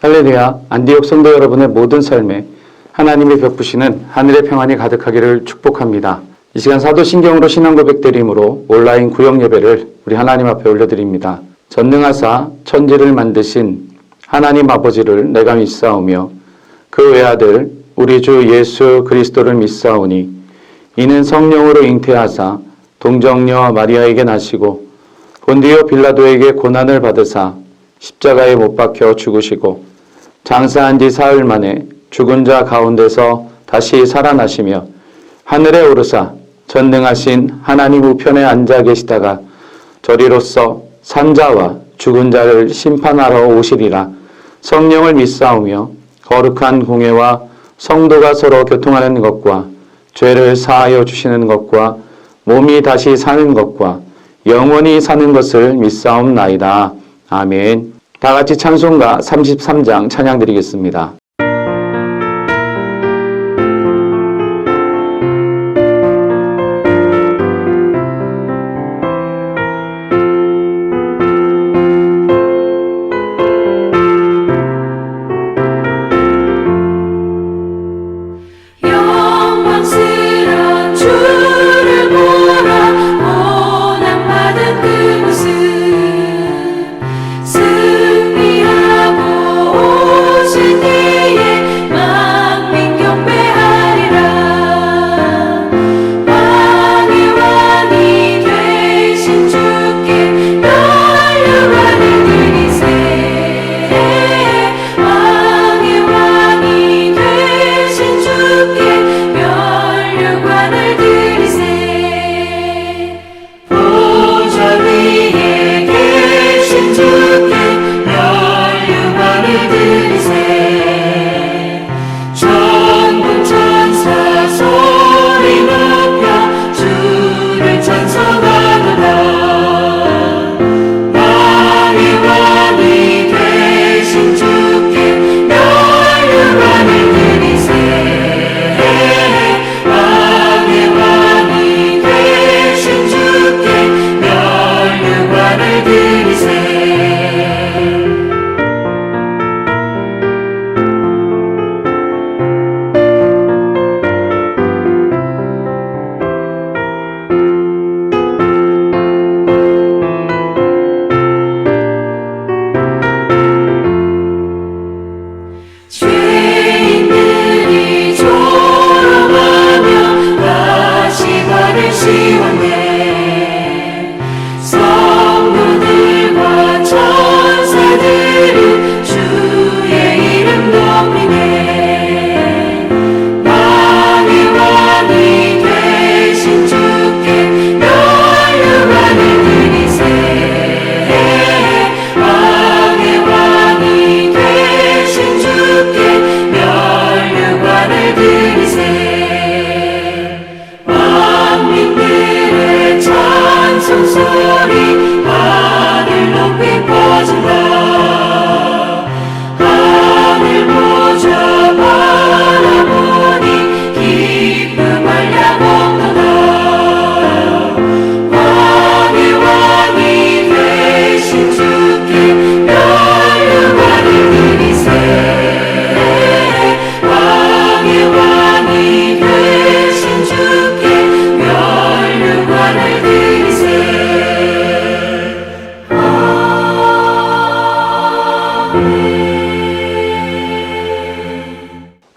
할렐루야, 안디옥 성도 여러분의 모든 삶에 하나님이 베푸시는 하늘의 평안이 가득하기를 축복합니다. 이 시간 사도신경으로 신앙 고백드림으로 온라인 구역 예배를 우리 하나님 앞에 올려드립니다. 전능하사 천지를 만드신 하나님 아버지를 내가 믿사오며 그 외아들 우리 주 예수 그리스도를 믿사오니 이는 성령으로 잉태하사 동정녀 마리아에게 나시고 본디오 빌라도에게 고난을 받으사 십자가에 못 박혀 죽으시고 장사한 지 사흘 만에 죽은 자 가운데서 다시 살아나시며 하늘에 오르사 전능하신 하나님 우편에 앉아 계시다가 저리로서 산자와 죽은 자를 심판하러 오시리라. 성령을 믿사오며 거룩한 공회와 성도가 서로 교통하는 것과 죄를 사하여 주시는 것과 몸이 다시 사는 것과 영원히 사는 것을 믿사옵나이다. 아멘. 다 같이 찬송가 33장 찬양 드리겠습니다.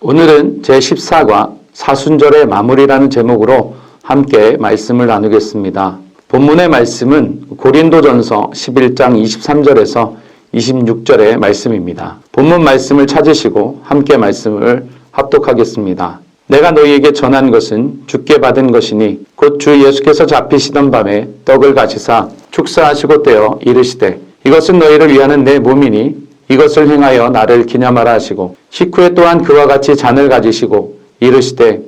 오늘은 제14과 사순절의 마무리라는 제목으로 함께 말씀을 나누겠습니다. 본문의 말씀은 고린도전서 11장 23절에서 26절의 말씀입니다. 본문 말씀을 찾으시고 함께 말씀을 합독하겠습니다. 내가 너희에게 전한 것은 주께 받은 것이니 곧 주 예수께서 잡히시던 밤에 떡을 가지사 축사하시고 떼어 이르시되 이것은 너희를 위하는 내 몸이니 이것을 행하여 나를 기념하라 하시고 식후에 또한 그와 같이 잔을 가지시고 이르시되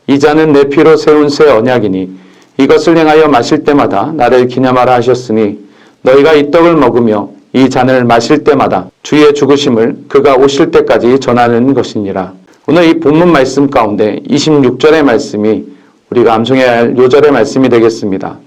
이 잔은 내 피로 세운 새 언약이니 이것을 행하여 마실 때마다 나를 기념하라 하셨으니 너희가 이 떡을 먹으며 이 잔을 마실 때마다 주의 죽으심을 그가 오실 때까지 전하는 것이니라. 오늘 이 본문 말씀 가운데 26절의 말씀이 우리가 암송해야 할 요절의 말씀이 되겠습니다.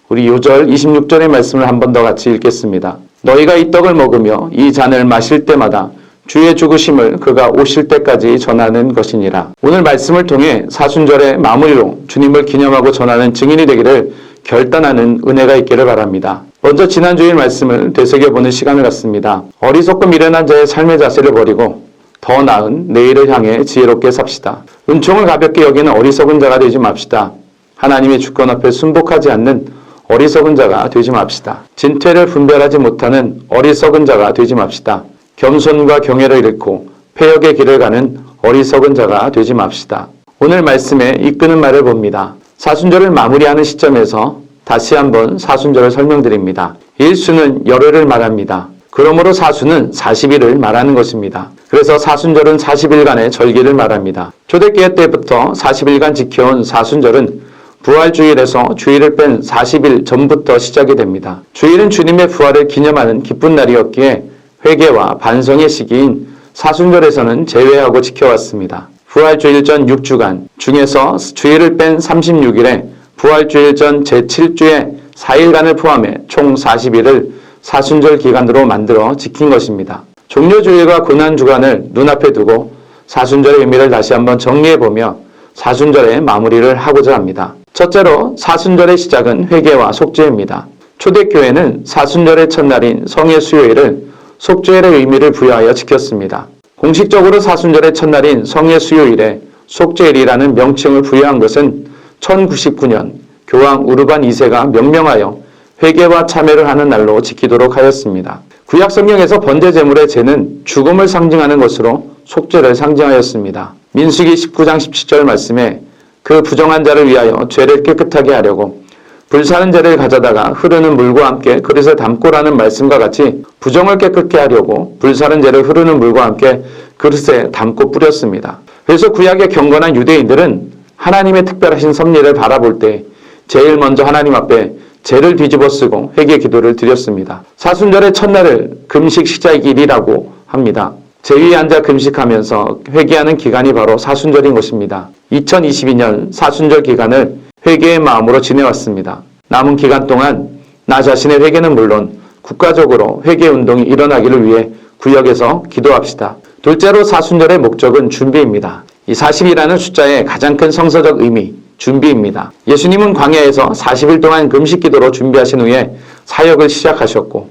우리 요절 26절의 말씀을 한 번 더 같이 읽겠습니다. 너희가 이 떡을 먹으며 이 잔을 마실 때마다 주의 죽으심을 그가 오실 때까지 전하는 것이니라. 오늘 말씀을 통해 사순절의 마무리로 주님을 기념하고 전하는 증인이 되기를 결단하는 은혜가 있기를 바랍니다. 먼저 지난 주일 말씀을 되새겨보는 시간을 갖습니다. 어리석고 미련한 자의 삶의 자세를 버리고 더 나은 내일을 향해 지혜롭게 삽시다. 은총을 가볍게 여기는 어리석은 자가 되지 맙시다. 하나님의 주권 앞에 순복하지 않는 어리석은 자가 되지 맙시다. 진퇴를 분별하지 못하는 어리석은 자가 되지 맙시다. 겸손과 경외를 잃고 폐역의 길을 가는 어리석은 자가 되지 맙시다. 오늘 말씀에 이끄는 말을 봅니다. 사순절을 마무리하는 시점에서 다시 한번 사순절을 설명드립니다. 일수는 열흘을 말합니다. 그러므로 사수는 40일을 말하는 것입니다. 그래서 사순절은 40일간의 절기를 말합니다. 초대교회 때부터 40일간 지켜온 사순절은 부활주일에서 주일을 뺀 40일 전부터 시작이 됩니다. 주일은 주님의 부활을 기념하는 기쁜 날이었기에 회개와 반성의 시기인 사순절에서는 제외하고 지켜왔습니다. 부활주일 전 6주간 중에서 주일을 뺀 36일에 부활주일 전 제7주에 4일간을 포함해 총 40일을 사순절 기간으로 만들어 지킨 것입니다. 종료주일과 고난주간을 눈앞에 두고 사순절의 의미를 다시 한번 정리해보며 사순절의 마무리를 하고자 합니다. 첫째로 사순절의 시작은 회개와 속죄입니다. 초대교회는 사순절의 첫날인 성의 수요일을 속죄의 의미를 부여하여 지켰습니다. 공식적으로 사순절의 첫날인 성의 수요일에 속죄일이라는 명칭을 부여한 것은 1099년 교황 우르반 2세가 명명하여 회개와 참회를 하는 날로 지키도록 하였습니다. 구약 성경에서 번제 제물의 제는 죽음을 상징하는 것으로 속죄를 상징하였습니다. 민수기 19장 17절 말씀에 그 부정한 자를 위하여 죄를 깨끗하게 하려고 불사는 죄를 가져다가 흐르는 물과 함께 그릇에 담고라는 말씀과 같이 부정을 깨끗게 하려고 불사는 죄를 흐르는 물과 함께 그릇에 담고 뿌렸습니다. 그래서 구약의 경건한 유대인들은 하나님의 특별하신 섭리를 바라볼 때 제일 먼저 하나님 앞에 죄를 뒤집어 쓰고 회개 기도를 드렸습니다. 사순절의 첫날을 금식 시작일이라고 합니다. 제 위에 앉아 금식하면서 회개하는 기간이 바로 사순절인 것입니다. 2022년 사순절 기간을 회개의 마음으로 지내왔습니다. 남은 기간 동안 나 자신의 회개는 물론 국가적으로 회개 운동이 일어나기를 위해 구역에서 기도합시다. 둘째로 사순절의 목적은 준비입니다. 이 40이라는 숫자의 가장 큰 성서적 의미, 준비입니다. 예수님은 광야에서 40일 동안 금식 기도로 준비하신 후에 사역을 시작하셨고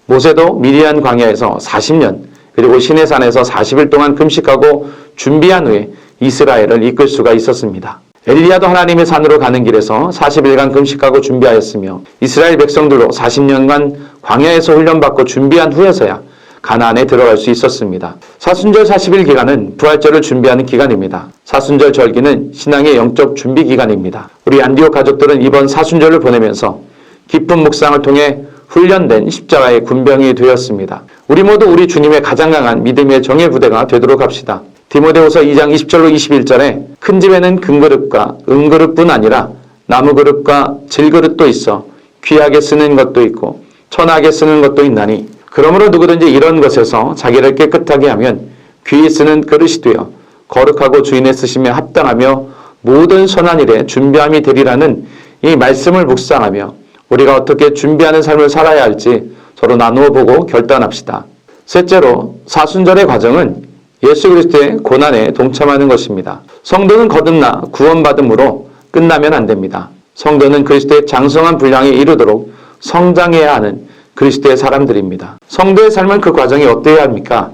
모세도 미디안 광야에서 40년 그리고 시내산에서 40일 동안 금식하고 준비한 후에 이스라엘을 이끌 수가 있었습니다. 엘리야도 하나님의 산으로 가는 길에서 40일간 금식하고 준비하였으며 이스라엘 백성들도 40년간 광야에서 훈련받고 준비한 후에서야 가나안에 들어갈 수 있었습니다. 사순절 40일 기간은 부활절을 준비하는 기간입니다. 사순절 절기는 신앙의 영적 준비 기간입니다. 우리 안디옥 가족들은 이번 사순절을 보내면서 깊은 묵상을 통해 훈련된 십자가의 군병이 되었습니다. 우리 모두 우리 주님의 가장 강한 믿음의 정예 부대가 되도록 합시다. 디모데후서 2장 20절로 21절에 큰 집에는 금그릇과 은그릇뿐 아니라 나무그릇과 질그릇도 있어 귀하게 쓰는 것도 있고 천하게 쓰는 것도 있나니 그러므로 누구든지 이런 것에서 자기를 깨끗하게 하면 귀히 쓰는 그릇이 되어 거룩하고 주인의 쓰심에 합당하며 모든 선한 일에 준비함이 되리라는 이 말씀을 묵상하며 우리가 어떻게 준비하는 삶을 살아야 할지 서로 나누어 보고 결단합시다. 셋째로 사순절의 과정은 예수 그리스도의 고난에 동참하는 것입니다. 성도는 거듭나 구원받음으로 끝나면 안 됩니다. 성도는 그리스도의 장성한 분량에 이르도록 성장해야 하는 그리스도의 사람들입니다. 성도의 삶은 그 과정이 어때야 합니까?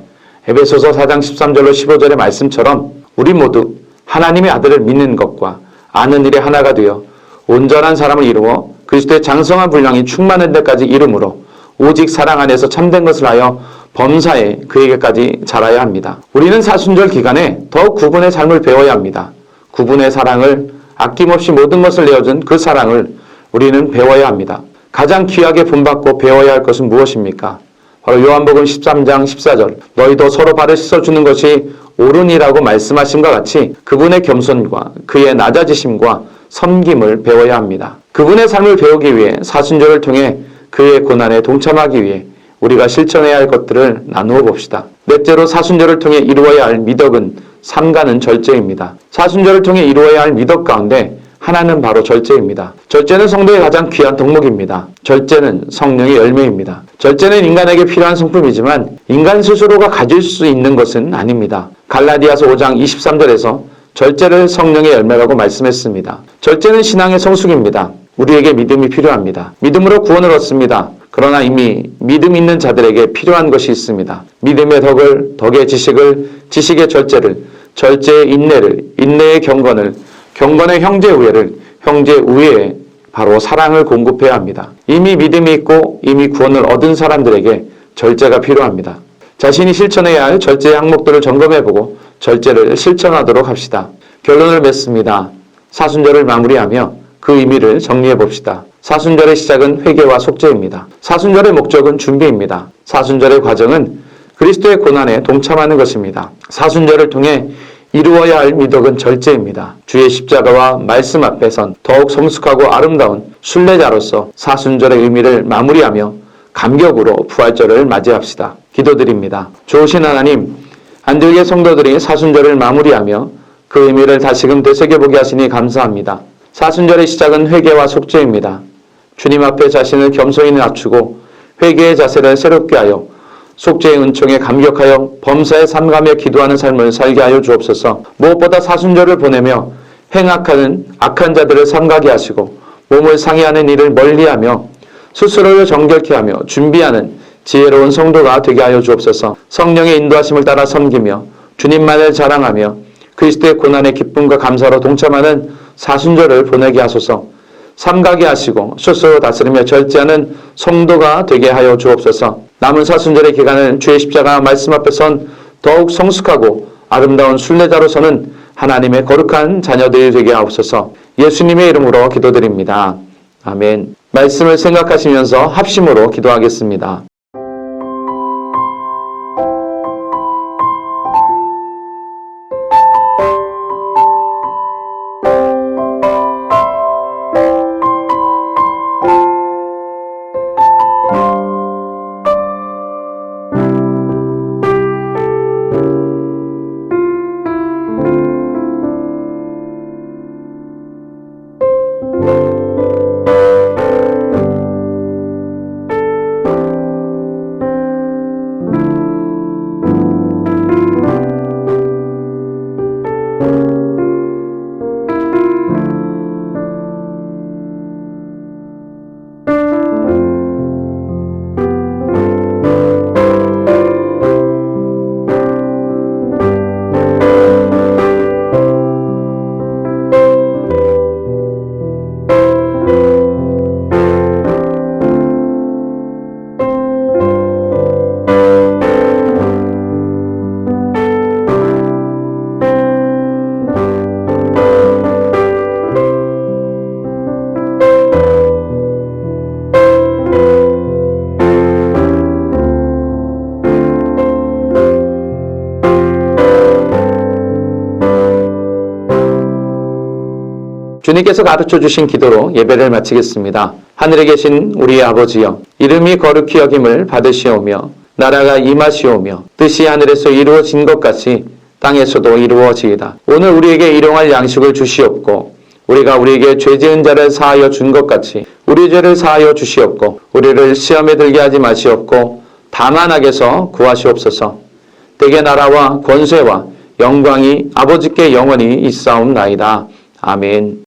에베소서 4장 13절로 15절의 말씀처럼 우리 모두 하나님의 아들을 믿는 것과 아는 일에 하나가 되어 온전한 사람을 이루어 그리스도의 장성한 분량이 충만한 데까지 이름으로 오직 사랑 안에서 참된 것을 하여 범사에 그에게까지 자라야 합니다. 우리는 사순절 기간에 더욱 구분의 삶을 배워야 합니다. 구분의 사랑을 아낌없이 모든 것을 내어준 그 사랑을 우리는 배워야 합니다. 가장 귀하게 본받고 배워야 할 것은 무엇입니까? 바로 요한복음 13장 14절 너희도 서로 발을 씻어주는 것이 옳으니라고 말씀하신 것 같이 그분의 겸손과 그의 낮아지심과 섬김을 배워야 합니다. 그분의 삶을 배우기 위해 사순절을 통해 그의 고난에 동참하기 위해 우리가 실천해야 할 것들을 나누어 봅시다. 넷째로 사순절을 통해 이루어야 할 미덕은 삼가는 절제입니다. 사순절을 통해 이루어야 할 미덕 가운데 하나는 바로 절제입니다. 절제는 성도의 가장 귀한 덕목입니다. 절제는 성령의 열매입니다. 절제는 인간에게 필요한 성품이지만 인간 스스로가 가질 수 있는 것은 아닙니다. 갈라디아서 5장 23절에서 절제를 성령의 열매라고 말씀했습니다. 절제는 신앙의 성숙입니다. 우리에게 믿음이 필요합니다. 믿음으로 구원을 얻습니다. 그러나 이미 믿음 있는 자들에게 필요한 것이 있습니다. 믿음의 덕을, 덕의 지식을, 지식의 절제를, 절제의 인내를, 인내의 경건을, 경건의 형제 우애를, 형제 우애에 바로 사랑을 공급해야 합니다. 이미 믿음이 있고 이미 구원을 얻은 사람들에게 절제가 필요합니다. 자신이 실천해야 할 절제의 항목들을 점검해보고 절제를 실천하도록 합시다. 결론을 맺습니다. 사순절을 마무리하며 그 의미를 정리해봅시다. 사순절의 시작은 회개와 속죄입니다. 사순절의 목적은 준비입니다. 사순절의 과정은 그리스도의 고난에 동참하는 것입니다. 사순절을 통해 이루어야 할 미덕은 절제입니다. 주의 십자가와 말씀 앞에 선 더욱 성숙하고 아름다운 순례자로서 사순절의 의미를 마무리하며 감격으로 부활절을 맞이합시다. 기도드립니다. 좋으신 하나님, 안들계 성도들이 사순절을 마무리하며 그 의미를 다시금 되새겨보게 하시니 감사합니다. 사순절의 시작은 회개와 속죄입니다. 주님 앞에 자신을 겸손히 낮추고 회개의 자세를 새롭게 하여 속죄의 은총에 감격하여 범사에 삼가며 기도하는 삶을 살게 하여 주옵소서. 무엇보다 사순절을 보내며 행악하는 악한 자들을 삼가게 하시고 몸을 상해하는 일을 멀리하며 스스로를 정결케 하며 준비하는 지혜로운 성도가 되게 하여 주옵소서. 성령의 인도하심을 따라 섬기며 주님만을 자랑하며 그리스도의 고난의 기쁨과 감사로 동참하는 사순절을 보내게 하소서. 삼가게 하시고 스스로 다스리며 절제하는 성도가 되게 하여 주옵소서. 남은 사순절의 기간은 주의 십자가 말씀 앞에 선 더욱 성숙하고 아름다운 순례자로서는 하나님의 거룩한 자녀들이 되게 하옵소서. 예수님의 이름으로 기도드립니다. 아멘. 말씀을 생각하시면서 합심으로 기도하겠습니다. 주님께서 가르쳐 주신 기도로 예배를 마치겠습니다. 하늘에 계신 우리 아버지여, 이름이 거룩히 여김을 받으시오며 나라가 임하시오며 뜻이 하늘에서 이루어진 것 같이 땅에서도 이루어지이다. 오늘 우리에게 일용할 양식을 주시옵고 우리가 우리에게 죄 지은 자를 사하여 준 것 같이 우리 죄를 사하여 주시옵고 우리를 시험에 들게 하지 마시옵고 다만 악에서 구하시옵소서. 대개 나라와 권세와 영광이 아버지께 영원히 있사옵나이다. 아멘.